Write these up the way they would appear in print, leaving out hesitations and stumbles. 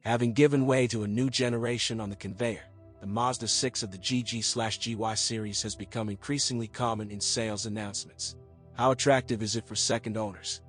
Having given way to a new generation on the conveyor, the Mazda 6 of the GG/GY series has become increasingly common in sales announcements. How attractive is it for second owners?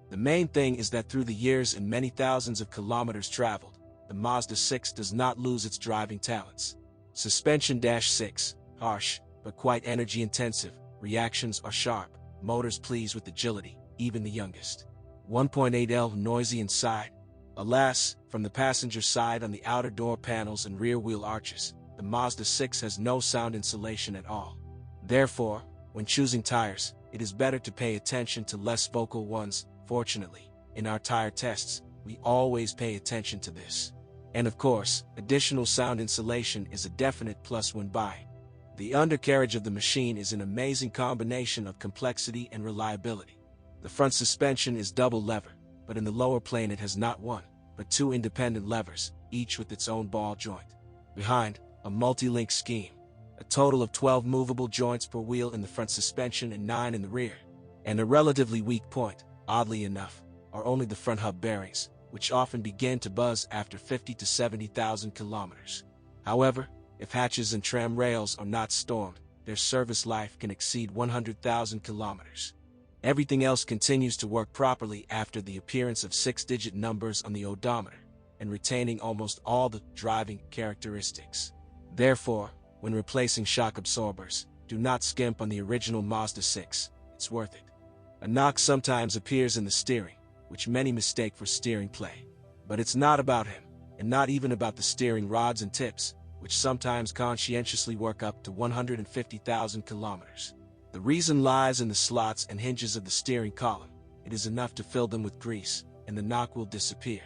The main thing is that through the years and many thousands of kilometers traveled, the Mazda 6 does not lose its driving talents. Suspension-6, harsh, but quite energy-intensive, reactions are sharp, motors please with agility, even the youngest. 1.8L noisy inside. Alas, from the passenger side on the outer door panels and rear wheel arches, the Mazda 6 has no sound insulation at all. Therefore, when choosing tires, it is better to pay attention to less vocal ones. Fortunately, in our tire tests, we always pay attention to this. And of course, additional sound insulation is a definite plus when buying. The undercarriage of the machine is an amazing combination of complexity and reliability. The front suspension is double lever, but in the lower plane it has not one, but two independent levers, each with its own ball joint. Behind, a multi-link scheme. A total of 12 movable joints per wheel in the front suspension and 9 in the rear. And a relatively weak point, oddly enough, are only the front hub bearings, which often begin to buzz after 50 to 70,000 kilometers. However, if hatches and tram rails are not stormed, their service life can exceed 100,000 kilometers. Everything else continues to work properly after the appearance of 6-digit numbers on the odometer, and retaining almost all the driving characteristics. Therefore, when replacing shock absorbers, do not skimp on the original Mazda 6, it's worth it. A knock sometimes appears in the steering, which many mistake for steering play. But it's not about him, and not even about the steering rods and tips, which sometimes conscientiously work up to 150,000 kilometers. The reason lies in the slots and hinges of the steering column. It is enough to fill them with grease, and the knock will disappear.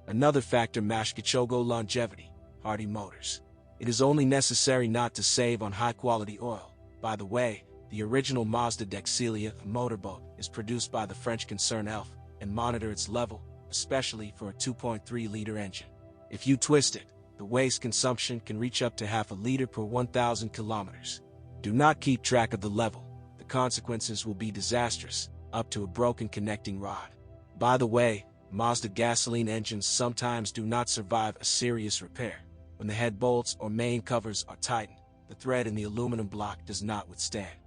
Another factor: Mashkachogo longevity, hardy motors. It is only necessary not to save on high-quality oil. By the way, the original Mazda Dexelia motorboat is produced by the French concern Elf, and monitor its level, especially for a 2.3-liter engine. If you twist it, the waste consumption can reach up to half a liter per 1,000 kilometers. Do not keep track of the level. The consequences will be disastrous, up to a broken connecting rod. By the way, Mazda gasoline engines sometimes do not survive a serious repair. When the head bolts or main covers are tightened, the thread in the aluminum block does not withstand.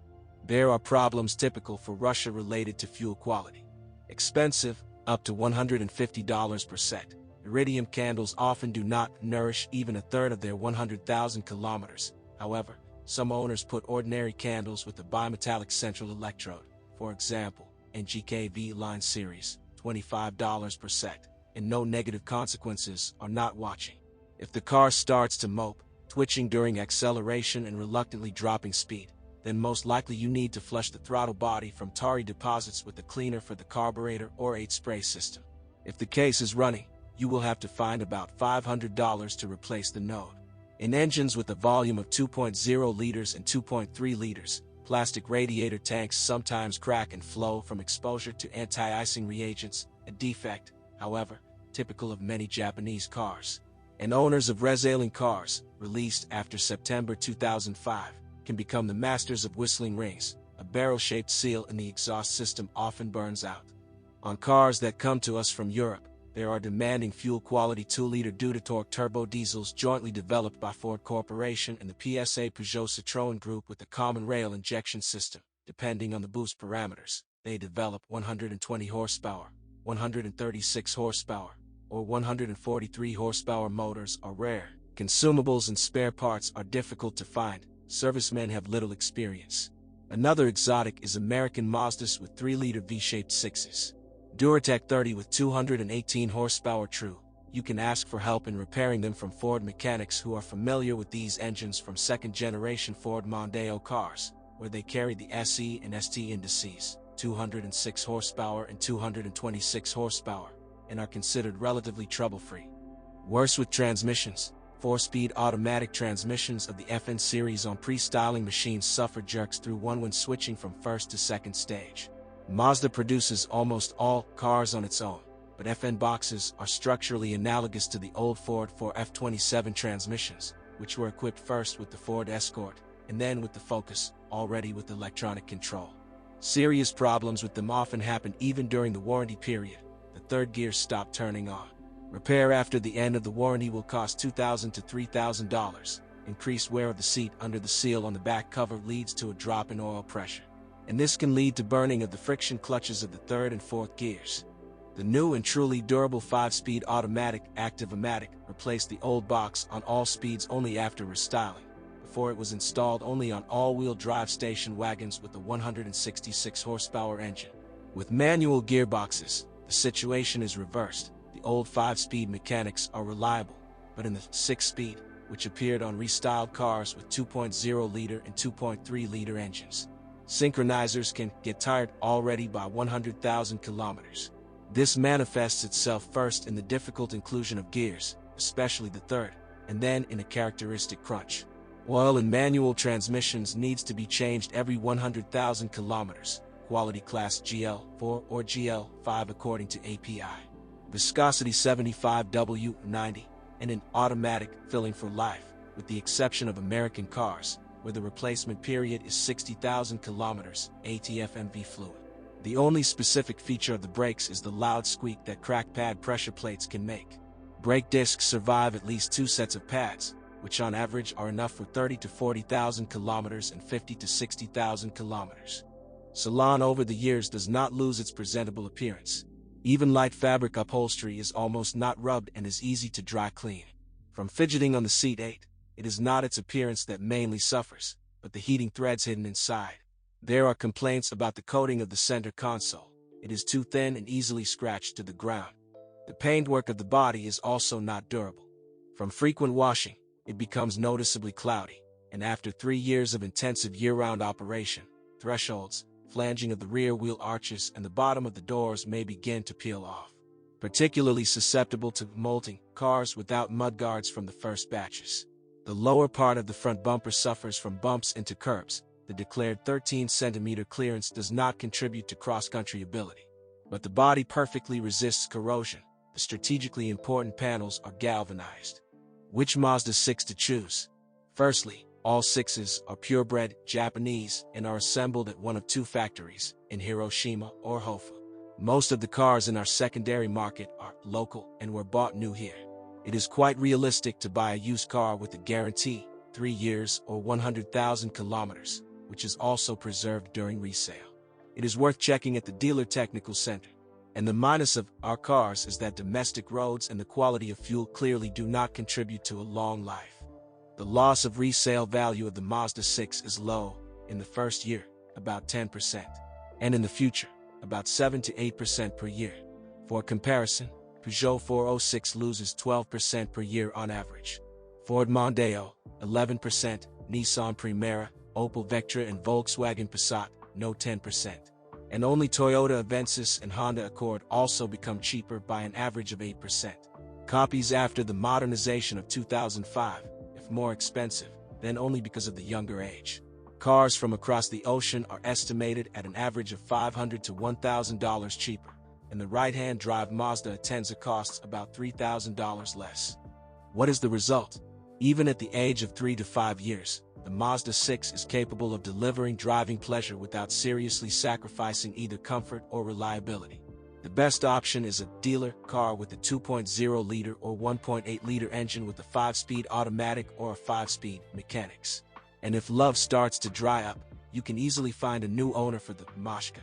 There are problems typical for Russia related to fuel quality. Expensive, up to $150 per set. Iridium candles often do not nourish even a third of their 100,000 kilometers. However, some owners put ordinary candles with a bimetallic central electrode, for example, NGKV line series, $25 per set, and no negative consequences are not watching. If the car starts to mope, twitching during acceleration and reluctantly dropping speed, then most likely you need to flush the throttle body from tarry deposits with a cleaner for the carburetor or 8 spray system. If the case is running, you will have to find about $500 to replace the node. In engines with a volume of 2.0 liters and 2.3 liters, plastic radiator tanks sometimes crack and flow from exposure to anti-icing reagents, a defect, however, typical of many Japanese cars. And owners of resaling cars, released after September 2005, can become the masters of whistling rings. A barrel-shaped seal in the exhaust system often burns out. On cars that come to us from Europe, there are demanding fuel-quality 2-liter Dudatorque turbo diesels jointly developed by Ford Corporation and the PSA Peugeot Citroën Group with a common rail injection system. Depending on the boost parameters, they develop 120 horsepower, 136 horsepower, or 143 horsepower motors are rare. Consumables and spare parts are difficult to find. Servicemen have little experience. Another exotic is American Mazdas with 3-liter V-shaped 6s. Duratec 30 with 218 horsepower true. You can ask for help in repairing them from Ford mechanics who are familiar with these engines from second-generation Ford Mondeo cars, where they carry the SE and ST indices, 206 horsepower and 226 horsepower, and are considered relatively trouble-free. Worse with transmissions. 4-speed automatic transmissions of the FN series on pre-styling machines suffer jerks through one when switching from first to second stage. Mazda produces almost all cars on its own, but FN boxes are structurally analogous to the old Ford 4F27 transmissions, which were equipped first with the Ford Escort, and then with the Focus, already with electronic control. Serious problems with them often happen even during the warranty period. The third gears stop turning on. Repair after the end of the warranty will cost $2,000 to $3,000. Increased wear of the seat under the seal on the back cover leads to a drop in oil pressure, and this can lead to burning of the friction clutches of the third and fourth gears. The new and truly durable 5-speed automatic Active-O-Matic replaced the old box on all speeds only after restyling. Before it was installed only on all-wheel drive station wagons with a 166 horsepower engine. With manual gearboxes, the situation is reversed. The old 5-speed mechanics are reliable, but in the 6-speed, which appeared on restyled cars with 2.0-liter and 2.3-liter engines, synchronizers can get tired already by 100,000 kilometers. This manifests itself first in the difficult inclusion of gears, especially the third, and then in a characteristic crunch. Oil in manual transmissions needs to be changed every 100,000 kilometers, quality class GL4 or GL5 according to API. Viscosity 75W90, and an automatic filling for life, with the exception of American cars, where the replacement period is 60,000 kilometers, ATF-MV fluid. The only specific feature of the brakes is the loud squeak that crack pad pressure plates can make. Brake discs survive at least 2 sets of pads, which on average are enough for 30 to 40,000 kilometers and 50 to 60,000 kilometers. Salon over the years does not lose its presentable appearance. Even light fabric upholstery is almost not rubbed and is easy to dry clean. From fidgeting on the seat 8, it is not its appearance that mainly suffers, but the heating threads hidden inside. There are complaints about the coating of the center console. It is too thin and easily scratched to the ground. The paintwork of the body is also not durable. From frequent washing, it becomes noticeably cloudy, and after 3 years of intensive year-round operation, thresholds, flanging of the rear wheel arches and the bottom of the doors may begin to peel off. Particularly susceptible to molting, cars without mudguards from the first batches. The lower part of the front bumper suffers from bumps into curbs. The declared 13-centimeter clearance does not contribute to cross-country ability. But the body perfectly resists corrosion. The strategically important panels are galvanized. Which Mazda 6 to choose? Firstly, all 6s are purebred Japanese and are assembled at one of 2 factories, in Hiroshima or Hofa. Most of the cars in our secondary market are local and were bought new here. It is quite realistic to buy a used car with a guarantee, 3 years or 100,000 kilometers, which is also preserved during resale. It is worth checking at the dealer technical center. And the minus of our cars is that domestic roads and the quality of fuel clearly do not contribute to a long life. The loss of resale value of the Mazda 6 is low, in the first year, about 10%, and in the future, about 7 to 8% per year. For comparison, Peugeot 406 loses 12% per year on average. Ford Mondeo, 11%, Nissan Primera, Opel Vectra and Volkswagen Passat, no 10%. And only Toyota Avensis and Honda Accord also become cheaper by an average of 8%. Copies after the modernization of 2005, if more expensive, then only because of the younger age. Cars from across the ocean are estimated at an average of $500 to $1,000 cheaper, and the right-hand drive Mazda Atenza costs about $3,000 less. What is the result? Even at the age of 3 to 5 years, the Mazda 6 is capable of delivering driving pleasure without seriously sacrificing either comfort or reliability. The best option is a dealer car with a 2.0-liter or 1.8-liter engine with a 5-speed automatic or a 5-speed mechanics. And if love starts to dry up, you can easily find a new owner for the Mazda.